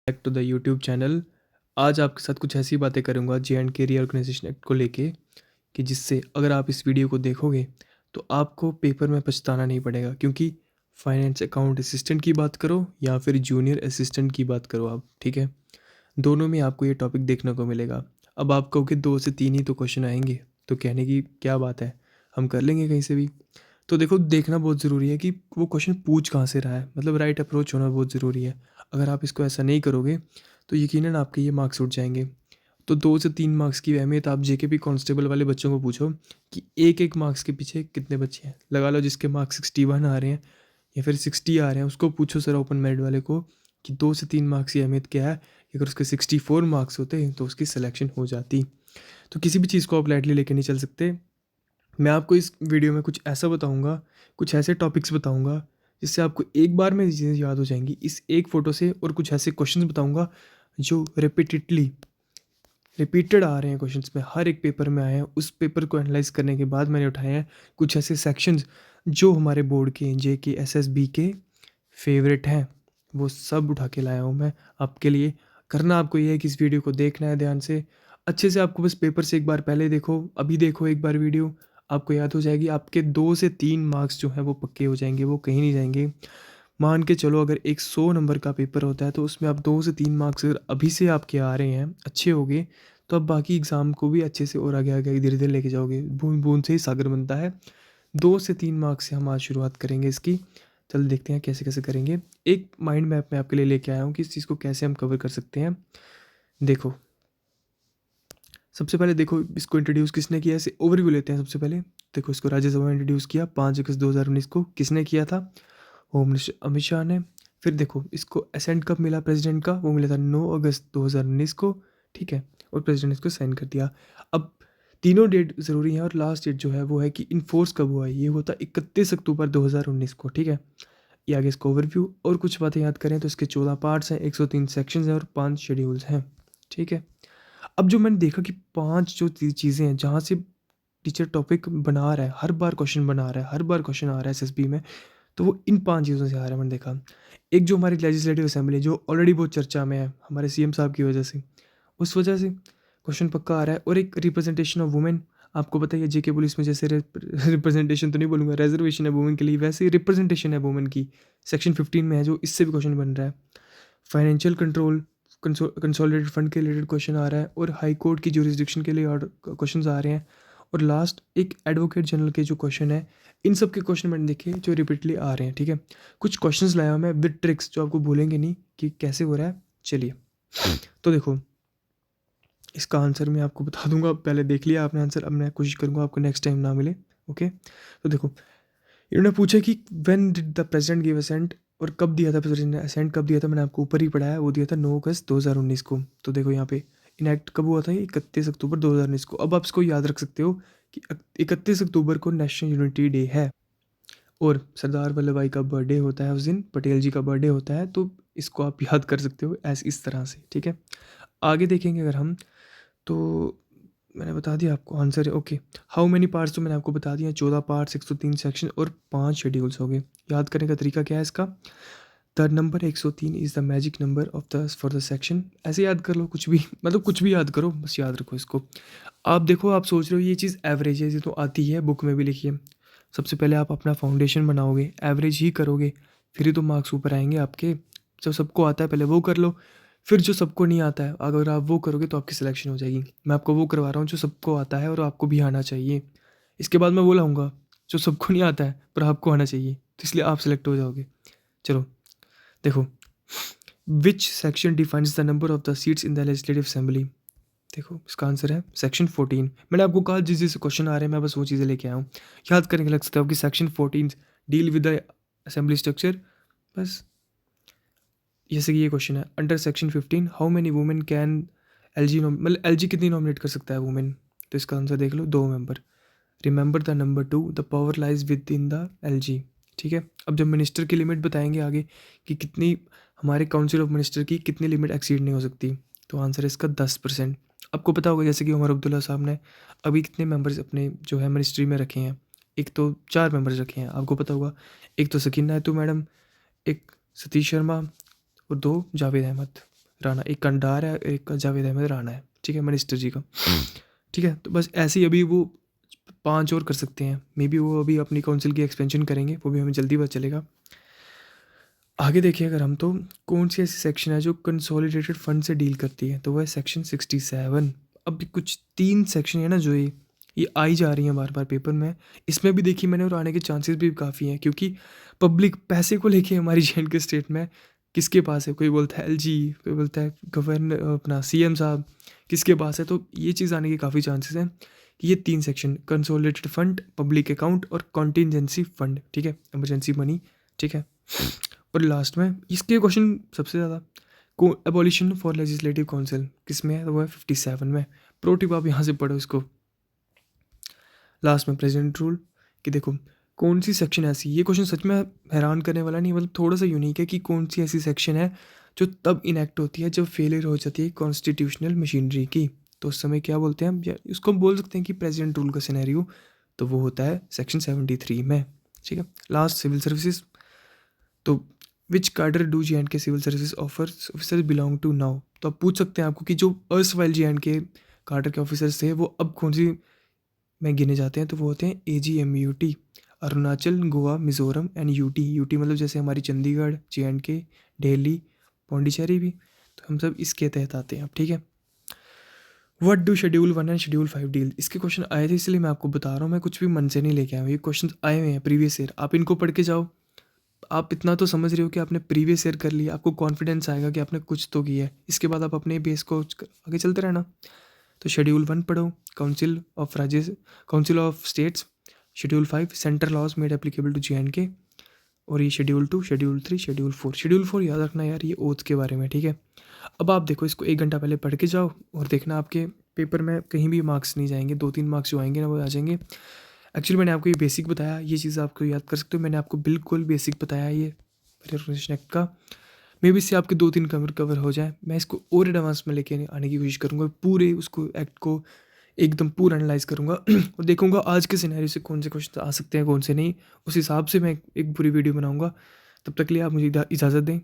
Back to the YouTube channel. आज आपके साथ कुछ ऐसी बातें करूंगा जे.एंड.के रीऑर्गेनाइजेशन एक्ट को लेके कि जिससे अगर आप इस वीडियो को देखोगे तो आपको पेपर में पछताना नहीं पड़ेगा, क्योंकि फाइनेंस अकाउंट असिस्टेंट की बात करो या फिर जूनियर असिस्टेंट की बात करो आप, ठीक है, दोनों में आपको ये टॉपिक देखने को मिलेगा। अब आप कहोगे 2 से 3 ही तो क्वेश्चन आएंगे, तो कहने की क्या बात है, हम कर लेंगे कहीं से भी। तो देखो, देखना बहुत ज़रूरी है कि वो क्वेश्चन पूछ कहाँ से रहा है, मतलब राइट अप्रोच होना बहुत ज़रूरी है। अगर आप इसको ऐसा नहीं करोगे तो यकीनन आपके ये मार्क्स उठ जाएंगे। तो 2 से 3 मार्क्स की अहमियत आप जेके कांस्टेबल वाले बच्चों को पूछो कि एक एक मार्क्स के पीछे कितने बच्चे हैं। लगा लो जिसके मार्क्स 61 आ रहे हैं या फिर 60 आ रहे हैं, उसको पूछो सर ओपन मेरिट वाले को कि 2 से 3 मार्क्स की अहमियत क्या है। अगर उसके 64 मार्क्स होते तो उसकी सिलेक्शन हो जाती। तो किसी भी चीज़ को आप लाइटली लेके नहीं चल सकते। मैं आपको इस वीडियो में कुछ ऐसा बताऊंगा, कुछ ऐसे टॉपिक्स बताऊंगा जिससे आपको एक बार में चीज़ें याद हो जाएंगी इस एक फ़ोटो से, और कुछ ऐसे क्वेश्चंस बताऊंगा जो रिपीटेड आ रहे हैं, क्वेश्चंस में हर एक पेपर में आए हैं। उस पेपर को एनालाइज करने के बाद मैंने उठाए हैं कुछ ऐसे सेक्शंस जो हमारे बोर्ड के जे के एसएसबी के फेवरेट हैं। वो सब उठा के लाया हूँ मैं आपके लिए। करना आपको ये है कि इस वीडियो को देखना है ध्यान से, अच्छे से। आपको बस पेपर से एक बार पहले देखो, अभी देखो एक बार वीडियो, आपको याद हो जाएगी। आपके 2 से 3 मार्क्स जो हैं वो पक्के हो जाएंगे, वो कहीं नहीं जाएंगे। मान के चलो अगर एक 100 नंबर का पेपर होता है तो उसमें आप 2 से 3 मार्क्स अगर अभी से आपके आ रहे हैं, अच्छे हो गए, तो आप बाकी एग्ज़ाम को भी अच्छे से और आगे आगे धीरे धीरे लेके जाओगे। बूंद बूंद से ही सागर बनता है। 2 से 3 मार्क्स से हम आज शुरुआत करेंगे इसकी। चल देखते हैं कैसे कैसे करेंगे। एक माइंड मैप मैं आपके लिए लेके आया हूँ कि इस चीज़ को कैसे हम कवर कर सकते हैं। देखो, सबसे पहले देखो इसको इंट्रोड्यूस किसने किया, ऐसे ओवरव्यू लेते हैं सबसे पहले। देखो, इसको राज्यसभा में इंट्रोड्यूस किया 5 अगस्त 2019 को। किसने किया था? होम मिनिस्टर अमित शाह ने। फिर देखो, इसको असेंट कब मिला प्रेसिडेंट का? वो मिला था 9 अगस्त 2019 को, ठीक है। और प्रेसिडेंट ने इसको साइन कर दिया। अब तीनों डेट ज़रूरी हैं, और लास्ट डेट जो है वो है कि इन्फोर्स कब हुआ है। ये होता 31 अक्टूबर 2019 को, ठीक है। ये आगे इसका ओवरव्यू। और कुछ बातें याद करें तो इसके 14 पार्ट्स हैं, 103 सेक्शंस हैं और 5 शेड्यूल्स हैं, ठीक है। अब जो मैंने देखा कि 5 जो चीज़ें हैं जहाँ से टीचर टॉपिक बना रहा है, हर बार क्वेश्चन बना रहा है, हर बार क्वेश्चन आ रहा है एसएसबी में, तो वो इन 5 चीज़ों से आ रहा है। मैंने देखा, एक जो हमारी लेजिस्लेटिव असेंबली जो ऑलरेडी बहुत चर्चा में है हमारे सीएम साहब की वजह से, उस वजह से क्वेश्चन पक्का आ रहा है। और एक रिप्रेजेंटेशन ऑफ वुमेन, आपको पता ही है जेके पुलिस में जैसे रिप्रेजेंटेशन तो नहीं बोलूँगा, रिजर्वेशन है वुमेन के लिए, वैसे ही रिप्रेजेंटेशन है वुमेन की सेक्शन 15 में है, जो इससे भी क्वेश्चन बन रहा है। फाइनेंशियल कंट्रोल, कंसोलिडेटेड फंड के रिलेटेड क्वेश्चन आ रहा है, और हाई कोर्ट की जुरिस्डिक्शन के लिए और क्वेश्चन आ रहे हैं। और लास्ट एक एडवोकेट जनरल के जो क्वेश्चन है, इन सब के क्वेश्चन मैंने देखे जो रिपीटली आ रहे हैं, ठीक है। कुछ क्वेश्चंस लाया हूं मैं विद ट्रिक्स जो आपको भूलेंगे नहीं कि कैसे हो रहा है। चलिए, तो देखो, इसका आंसर मैं आपको बता दूंगा। पहले देख लिया आपने आंसर, अब मैं कोशिश करूंगा आपको नेक्स्ट टाइम ना मिले। ओके, तो देखो, इन्होंने पूछा कि when did the president give assent, और कब दिया था प्रेसिडेंट ने असेंट, कब दिया था। मैंने आपको ऊपर ही पढ़ाया, वो दिया था 9 अगस्त 2019 को। तो देखो यहाँ पे इनैक्ट कब हुआ था, ये 31 अक्टूबर 2019 को। अब आप इसको याद रख सकते हो कि 31 अक्टूबर को नेशनल यूनिटी डे है, और सरदार वल्लभ भाई का बर्थडे होता है उस दिन, पटेल जी का बर्थडे होता है। तो इसको आप याद कर सकते हो ऐसे इस तरह से, ठीक है। आगे देखेंगे अगर हम, तो मैंने बता दिया आपको आंसर है। ओके, हाउ मेनी पार्ट्स तो मैंने आपको बता दिया, 14 पार्ट्स, 103 सेक्शन और 5 शेड्यूल्स हो गए। याद करने का तरीका क्या है इसका? The number 103 is the magic number of the for the section. ऐसे याद कर लो, कुछ भी मतलब कुछ भी याद करो, बस याद रखो इसको। आप देखो, आप सोच रहे हो ये चीज़ एवरेज है, ये तो आती है, बुक में भी लिखी है। सबसे पहले आप अपना फाउंडेशन बनाओगे, एवरेज ही करोगे, फिर ही तो मार्क्स ऊपर आएंगे आपके। जो सबको आता है पहले वो कर लो, फिर जो सबको नहीं आता है अगर आप वो करोगे तो आपकी सिलेक्शन हो जाएगी। मैं आपको वो करवा रहा हूँ जो सबको आता है और आपको भी आना चाहिए। इसके बाद मैं वो लाऊंगा जो सबको नहीं आता है पर आपको आना चाहिए, तो इसलिए आप सिलेक्ट हो जाओगे। चलो देखो, which section defines the number of the seats in the legislative assembly. देखो, इसका आंसर है सेक्शन 14। मैंने आपको कहा जिस जिस क्वेश्चन आ रहे हैं मैं बस वो चीज़ें लेके आया हूँ। याद करने के लग सकते हो कि section 14 deal with the assembly structure. बस जैसे कि ये क्वेश्चन है, under section 15 how many women can LG मतलब एलजी कितनी नॉमिनेट कर सकता है वुमेन। तो इसका आंसर देख लो, 2 member. Remember the number 2, the power lies with in the LG, ठीक है। अब जब मिनिस्टर की लिमिट बताएंगे आगे कि कितनी, हमारे काउंसिल ऑफ मिनिस्टर की कितनी लिमिट एक्सीड नहीं हो सकती, तो आंसर है इसका 10%। आपको पता होगा जैसे कि उमर अब्दुल्ला साहब ने अभी कितने मेंबर्स अपने जो है मिनिस्ट्री में रखे हैं, एक तो 4 मेंबर्स रखे हैं, आपको पता होगा। एक तो सकीना नायतू मैडम, एक सतीश शर्मा, और 2 जावेद अहमद। राणा, एक कंडार है, एक का जावेद अहमद राणा है, ठीक है, मिनिस्टर जी का। ठीक है, तो बस ऐसे ही अभी वो 5 और कर सकते हैं, मे बी वो अभी अपनी काउंसिल की एक्सपेंशन करेंगे, वो भी हमें जल्दी पता चलेगा। आगे देखिए अगर हम, तो कौन सी ऐसी सेक्शन है जो कंसोलिडेटेड फंड से डील करती है, तो वह है सेक्शन 67। अब कुछ 3 सेक्शन है ना जो ये आई जा रही हैं बार बार पेपर में, इसमें भी देखिए मैंने, और आने के चांसेस भी काफ़ी हैं, क्योंकि पब्लिक पैसे को लेके हमारी जे के स्टेट में किसके पास है, कोई बोलता है एलजी, कोई बोलता है गवर्नर अपना सीएम साहब, किसके पास है, तो ये चीज़ आने के काफ़ी चांसेस हैं कि ये 3 section, consolidated fund, public account और कॉन्टीजेंसी फंड, ठीक है, इमरजेंसी मनी, ठीक है। और लास्ट में इसके क्वेश्चन सबसे ज़्यादा, को एबॉलिशन फॉर लेजिस्लेटिव काउंसिल किस में है, तो वो है 57 में। प्रो टिप आप यहाँ से पढ़ो इसको। लास्ट में प्रेसिडेंट रूल, कि देखो कौन सी सेक्शन ऐसी, ये क्वेश्चन सच में हैरान करने वाला नहीं, मतलब थोड़ा सा यूनिक है कि कौन सी ऐसी सेक्शन है जो तब इनेक्ट होती है जब फेलियर हो जाती है कॉन्स्टिट्यूशनल मशीनरी की, तो उस समय क्या बोलते हैं हम, या उसको हम बोल सकते हैं कि प्रेसिडेंट रूल का सिनेरियो, तो वो होता है सेक्शन 73 में, ठीक है। लास्ट सिविल सर्विसेज, तो which cadre do J and K civil service officers belong to now, तो आप पूछ सकते हैं आपको कि जो अर्स वाइल जे एंड के कार्डर के ऑफिसर्स थे वो अब कौन सी में गिने जाते हैं, तो वो होते हैं AGMUT, Arunachal, Goa, Mizoram and UT मतलब जैसे हमारी चंडीगढ़, JNK, दिल्ली, पौंडीचेरी भी, तो हम सब इसके तहत आते हैं अब, ठीक है। What do schedule 1 and schedule 5 deal, इसके क्वेश्चन आए थे इसलिए मैं आपको बता रहा हूँ, मैं कुछ भी मन से नहीं लेके आया हूँ, ये क्वेश्चन आए हुए हैं प्रीवियस ईयर, आप इनको पढ़ के जाओ, आप इतना तो समझ रहे हो कि आपने प्रीवियस ईयर कर लिया, आपको कॉन्फिडेंस आएगा कि आपने कुछ तो किया है, इसके बाद आप अपने बेस को आगे चलते रहना। तो शेड्यूल 1 पढ़ो, council of Rajya, council of states, schedule 5 central laws made applicable to JNK, और ये शेड्यूल 2, शेड्यूल 3, शेड्यूल 4 याद रखना यार, ये ओथ के बारे में, ठीक है। अब आप देखो इसको 1 घंटा पहले पढ़ के जाओ, और देखना आपके पेपर में कहीं भी मार्क्स नहीं जाएंगे, 2-3 मार्क्स जो आएंगे ना वो आ जाएंगे। एक्चुअली मैंने आपको ये बेसिक बताया, ये चीज़ आपको याद कर सकते हो, मैंने आपको बिल्कुल बेसिक बताया ये रिजर्वेशन एक्ट का, मे बी इससे आपके 2-3 कवर हो जाए, मैं इसको और एडवांस में लेके आने की कोशिश करूँगा, पूरे उसको एक्ट को एकदम पूरा एनालाइज करूँगा और देखूँगा आज के सिनेरियो से कौन से क्वेश्चन आ सकते हैं, कौन से नहीं, उस हिसाब से मैं एक पूरी वीडियो बनाऊँगा। तब तक के लिए आप मुझे इजाज़त दें।